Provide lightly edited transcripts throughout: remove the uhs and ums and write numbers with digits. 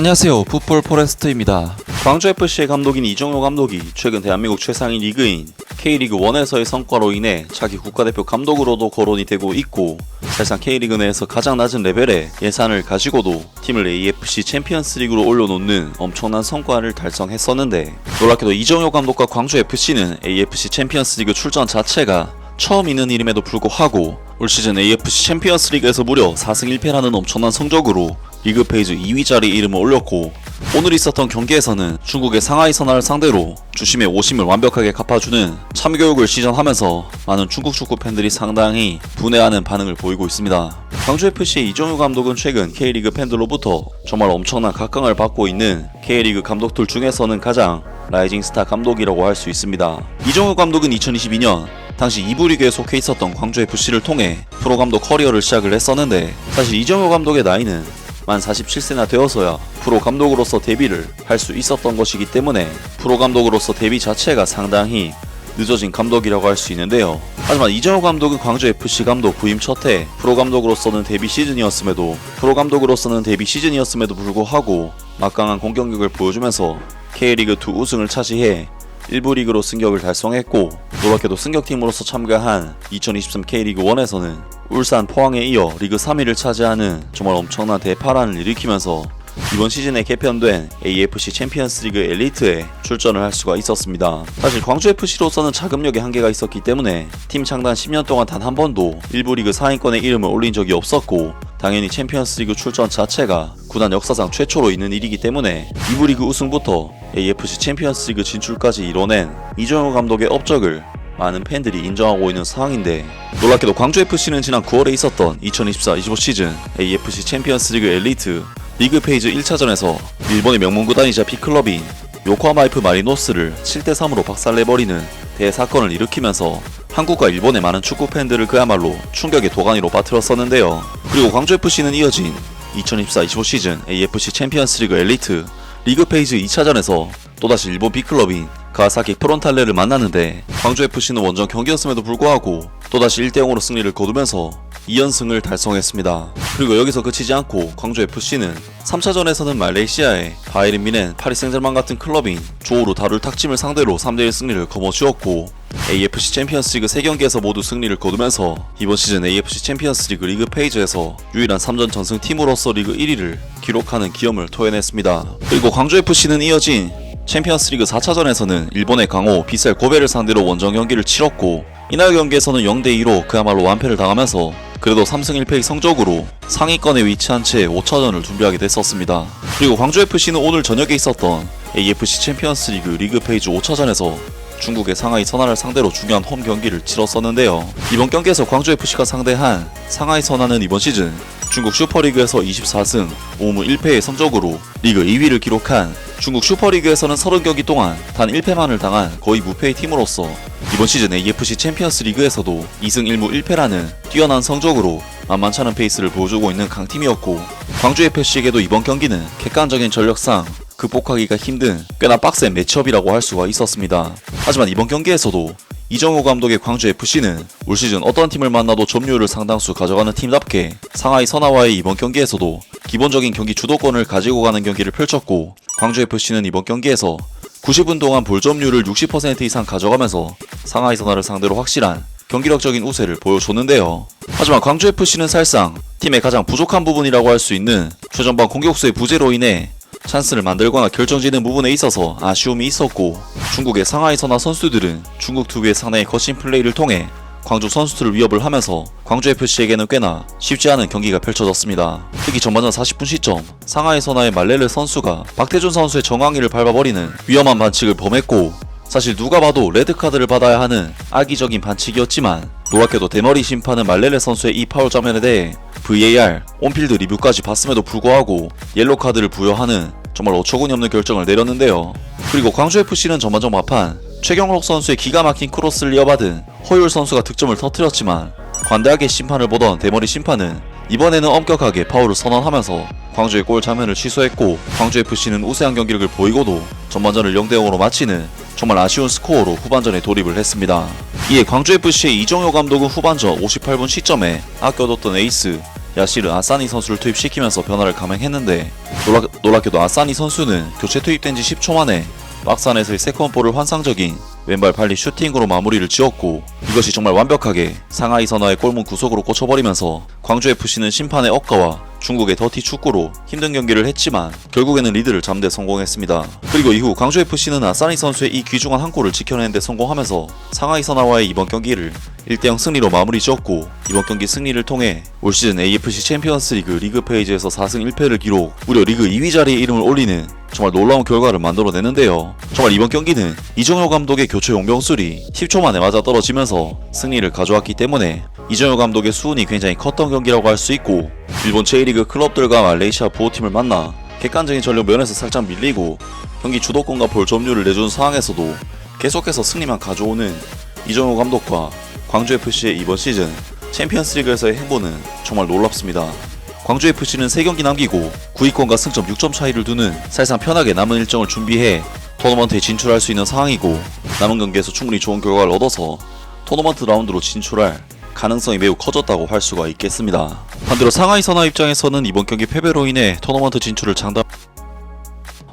안녕하세요, 풋볼 포레스트입니다. 광주FC의 감독인 이정효 감독이 최근 대한민국 최상위 리그인 K리그1에서의 성과로 인해 차기 국가대표 감독으로도 거론이 되고 있고, 사실상 K리그 내에서 가장 낮은 레벨의 예산을 가지고도 팀을 AFC 챔피언스 리그로 올려놓는 엄청난 성과를 달성했었는데, 놀랍게도 이정효 감독과 광주FC는 AFC 챔피언스 리그 출전 자체가 처음 있는 일임에도 불구하고 올 시즌 AFC 챔피언스 리그에서 무려 4승 1패라는 엄청난 성적으로 리그 페이지 2위 자리에 이름을 올렸고, 오늘 있었던 경기에서는 중국의 상하이 선화를 상대로 주심의 오심을 완벽하게 갚아주는 참교육을 시전하면서 많은 중국 축구 팬들이 상당히 분해하는 반응을 보이고 있습니다. 광주FC의 이정효 감독은 최근 K리그 팬들로부터 정말 엄청난 각광을 받고 있는 K리그 감독들 중에서는 가장 라이징 스타 감독이라고 할 수 있습니다. 이정효 감독은 2022년 당시 2부 리그에 속해 있었던 광주FC를 통해 프로감독 커리어를 시작을 했었는데, 사실 이정효 감독의 나이는 만 47세나 되어서야 프로감독으로서 데뷔를 할 수 있었던 것이기 때문에 프로감독으로서 데뷔 자체가 상당히 늦어진 감독이라고 할 수 있는데요. 하지만 이정효 감독은 광주FC 감독 부임 첫해 프로감독으로서는 데뷔 시즌이었음에도 불구하고 막강한 공격력을 보여주면서 K리그2 우승을 차지해 1부 리그로 승격을 달성했고, 놀랍게도 승격팀으로서 참가한 2023 K리그1에서는 울산, 포항에 이어 리그 3위를 차지하는 정말 엄청난 대파란을 일으키면서 이번 시즌에 개편된 AFC 챔피언스 리그 엘리트에 출전을 할 수가 있었습니다. 사실 광주FC로서는 자금력에 한계가 있었기 때문에 팀 창단 10년 동안 단 한 번도 1부 리그 상위권에 이름을 올린 적이 없었고, 당연히 챔피언스 리그 출전 자체가 구단 역사상 최초로 있는 일이기 때문에 2부 리그 우승부터 AFC 챔피언스 리그 진출까지 이뤄낸 이정효 감독의 업적을 많은 팬들이 인정하고 있는 상황인데, 놀랍게도 광주FC는 지난 9월에 있었던 2024-25 시즌 AFC 챔피언스 리그 엘리트 리그 페이지 1차전에서 일본의 명문 구단이자 B클럽인 요코하마 F 마리노스를 7대3으로 박살내버리는 대사건을 일으키면서 한국과 일본의 많은 축구 팬들을 그야말로 충격의 도가니로 빠뜨렸었는데요. 그리고 광주FC는 이어진 2024-25 시즌 AFC 챔피언스 리그 엘리트 리그 페이지 2차전에서 또다시 일본 B클럽인 가와사키 프론탈레를 만났는데, 광주FC는 원정 경기였음에도 불구하고 또다시 1대0으로 승리를 거두면서 2연승을 달성했습니다. 그리고 여기서 그치지 않고 광주FC는 3차전에서는 말레이시아의 바이에른 뮌헨, 파리 생제르맹 같은 클럽인 조우루 다룰 탁짐을 상대로 3대1 승리를 거머쥐었고, AFC 챔피언스 리그 3경기에서 모두 승리를 거두면서 이번 시즌 AFC 챔피언스 리그 리그 페이지에서 유일한 3전 전승 팀으로서 리그 1위를 기록하는 기염을 토해냈습니다. 그리고 광주FC는 이어진 챔피언스 리그 4차전에서는 일본의 강호 비셀 고베를 상대로 원정 경기를 치렀고, 이날 경기에서는 0대2로 그야말로 완패를 당하면서 그래도 3승 1패의 성적으로 상위권에 위치한 채 5차전을 준비하게 됐었습니다. 그리고 광주FC는 오늘 저녁에 있었던 AFC 챔피언스 리그 리그 페이지 5차전에서 중국의 상하이 선화를 상대로 중요한 홈 경기를 치렀었는데요. 이번 경기에서 광주FC가 상대한 상하이 선화는 이번 시즌 중국 슈퍼리그에서 24승 5무 1패의 성적으로 리그 2위를 기록한, 중국 슈퍼리그에서는 30경기 동안 단 1패만을 당한 거의 무패의 팀으로서 이번 시즌 AFC 챔피언스 리그에서도 2승 1무 1패라는 뛰어난 성적으로 만만찮은 페이스를 보여주고 있는 강팀이었고, 광주FC에게도 이번 경기는 객관적인 전력상 극복하기가 힘든 꽤나 빡센 매치업이라고 할 수가 있었습니다. 하지만 이번 경기에서도 이정효 감독의 광주FC는 올 시즌 어떤 팀을 만나도 점유율을 상당수 가져가는 팀답게 상하이 선화와의 이번 경기에서도 기본적인 경기 주도권을 가지고 가는 경기를 펼쳤고, 광주FC는 이번 경기에서 90분 동안 볼 점유율을 60% 이상 가져가면서 상하이 선화를 상대로 확실한 경기력적인 우세를 보여줬는데요. 하지만 광주FC는 사실상 팀의 가장 부족한 부분이라고 할 수 있는 최전방 공격수의 부재로 인해 찬스를 만들거나 결정지는 부분에 있어서 아쉬움이 있었고, 중국의 상하이 선화 선수들은 중국 특유의 상당히 거친 플레이를 통해 광주 선수들을 위협을 하면서 광주FC에게는 꽤나 쉽지 않은 경기가 펼쳐졌습니다. 특히 전반전 40분 시점 상하이 선화의 말렐르 선수가 박태준 선수의 정강이를 밟아버리는 위험한 반칙을 범했고, 사실 누가 봐도 레드카드를 받아야 하는 악의적인 반칙이었지만, 놀랍게도 대머리 심판은 말렐레 선수의 이 파울 장면에 대해 VAR, 온필드 리뷰까지 봤음에도 불구하고 옐로카드를 부여하는 정말 어처구니 없는 결정을 내렸는데요. 그리고 광주FC는 전반전 막판 최경록 선수의 기가 막힌 크로스를 이어받은 허율 선수가 득점을 터뜨렸지만, 관대하게 심판을 보던 대머리 심판은 이번에는 엄격하게 파울을 선언하면서 광주의 골 장면을 취소했고, 광주FC는 우세한 경기력을 보이고도 전반전을 0대0으로 마치는 정말 아쉬운 스코어로 후반전에 돌입을 했습니다. 이에 광주FC의 이정효 감독은 후반전 58분 시점에 아껴뒀던 에이스 야시르 아사니 선수를 투입시키면서 변화를 감행했는데 놀랍게도 아사니 선수는 교체 투입된 지 10초 만에 박스 안에서의 세컨볼을 환상적인 왼발 발리 슈팅으로 마무리를 지었고, 이것이 정말 완벽하게 상하이 선화의 골문 구석으로 꽂혀버리면서 광주FC는 심판의 억가와 중국의 더티 축구로 힘든 경기를 했지만 결국에는 리드를 잡는 데 성공했습니다. 그리고 이후 광주FC는 아사니 선수의 이 귀중한 한 골을 지켜내는 데 성공하면서 상하이 선화와의 이번 경기를 1대0 승리로 마무리 지었고, 이번 경기 승리를 통해 올 시즌 AFC 챔피언스리그 리그 페이지에서 4승 1패를 기록, 무려 리그 2위 자리에 이름을 올리는 정말 놀라운 결과를 만들어내는데요. 정말 이번 경기는 이정효 감독의 교체 용병술이 10초 만에 맞아떨어지면서 승리를 가져왔기 때문에 이정효 감독의 수운이 굉장히 컸던 경기라고 할 수 있고, 일본 J리그 클럽들과 말레이시아 보호팀을 만나 객관적인 전력 면에서 살짝 밀리고 경기 주도권과 볼 점유율을 내준 상황에서도 계속해서 승리만 가져오는 이정효 감독과 광주FC의 이번 시즌 챔피언스리그에서의 행보는 정말 놀랍습니다. 광주FC는 3경기 남기고 9위권과 승점 6점 차이를 두는 사실상 편하게 남은 일정을 준비해 토너먼트에 진출할 수 있는 상황이고, 남은 경기에서 충분히 좋은 결과를 얻어서 토너먼트 라운드로 진출할 가능성이 매우 커졌다고 할 수가 있겠습니다. 반대로 상하이 선화 입장에서는 이번 경기 패배로 인해 토너먼트 진출을 장담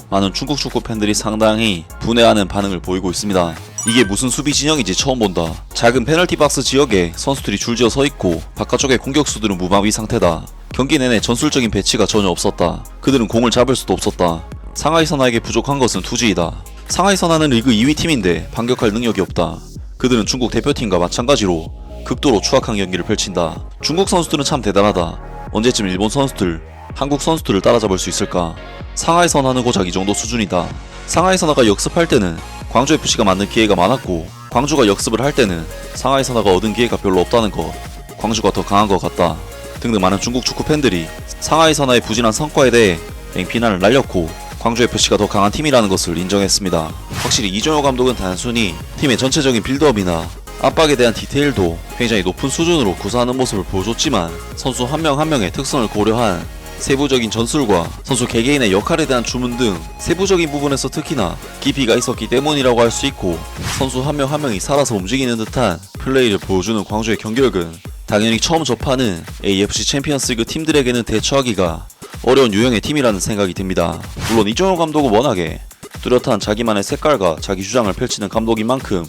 많은 중국 축구 팬들이 상당히 분해하는 반응을 보이고 있습니다. 이게 무슨 수비 진영인지 처음 본다. 작은 페널티 박스 지역에 선수들이 줄지어 서 있고 바깥쪽의 공격수들은 무방비 상태다. 경기 내내 전술적인 배치가 전혀 없었다. 그들은 공을 잡을 수도 없었다. 상하이 선화에게 부족한 것은 투지이다. 상하이 선화는 리그 2위 팀인데 반격할 능력이 없다. 그들은 중국 대표팀과 마찬가지로 극도로 추악한 경기를 펼친다. 중국 선수들은 참 대단하다. 언제쯤 일본 선수들, 한국 선수들을 따라잡을 수 있을까? 상하이 선화는 고작 이 정도 수준이다. 상하이 선화가 역습할 때는 광주FC가 만든 기회가 많았고, 광주가 역습을 할 때는 상하이 선화가 얻은 기회가 별로 없다는 것, 광주가 더 강한 것 같다 등등 많은 중국 축구 팬들이 상하이 선화의 부진한 성과에 대해 맹비난을 날렸고, 광주FC가 더 강한 팀이라는 것을 인정했습니다. 확실히 이정효 감독은 단순히 팀의 전체적인 빌드업이나 압박에 대한 디테일도 굉장히 높은 수준으로 구사하는 모습을 보여줬지만, 선수 한 명 한 명의 특성을 고려한 세부적인 전술과 선수 개개인의 역할에 대한 주문 등 세부적인 부분에서 특히나 깊이가 있었기 때문이라고 할 수 있고, 선수 한 명 한 명이 살아서 움직이는 듯한 플레이를 보여주는 광주의 경기력은 당연히 처음 접하는 AFC 챔피언스리그 팀들에게는 대처하기가 어려운 유형의 팀이라는 생각이 듭니다. 물론 이정효 감독은 워낙에 뚜렷한 자기만의 색깔과 자기 주장을 펼치는 감독인 만큼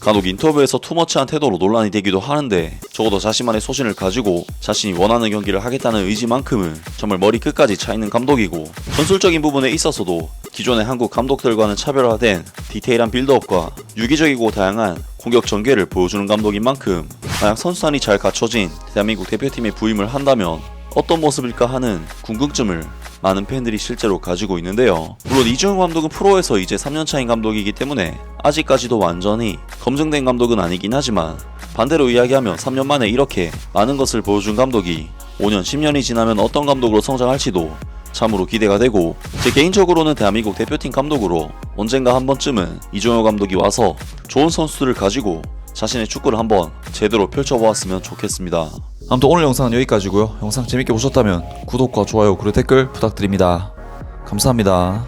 간혹 인터뷰에서 투머치한 태도로 논란이 되기도 하는데, 적어도 자신만의 소신을 가지고 자신이 원하는 경기를 하겠다는 의지만큼은 정말 머리 끝까지 차있는 감독이고, 전술적인 부분에 있어서도 기존의 한국 감독들과는 차별화된 디테일한 빌드업과 유기적이고 다양한 공격 전개를 보여주는 감독인 만큼 만약 선수단이 잘 갖춰진 대한민국 대표팀에 부임을 한다면 어떤 모습일까 하는 궁금증을 많은 팬들이 실제로 가지고 있는데요. 물론 이정효 감독은 프로에서 이제 3년차인 감독이기 때문에 아직까지도 완전히 검증된 감독은 아니긴 하지만, 반대로 이야기하면 3년 만에 이렇게 많은 것을 보여준 감독이 5년, 10년이 지나면 어떤 감독으로 성장할지도 참으로 기대가 되고, 제 개인적으로는 대한민국 대표팀 감독으로 언젠가 한 번쯤은 이정효 감독이 와서 좋은 선수들을 가지고 자신의 축구를 한번 제대로 펼쳐보았으면 좋겠습니다. 아무튼 오늘 영상은 여기까지고요. 영상 재밌게 보셨다면 구독과 좋아요 그리고 댓글 부탁드립니다. 감사합니다.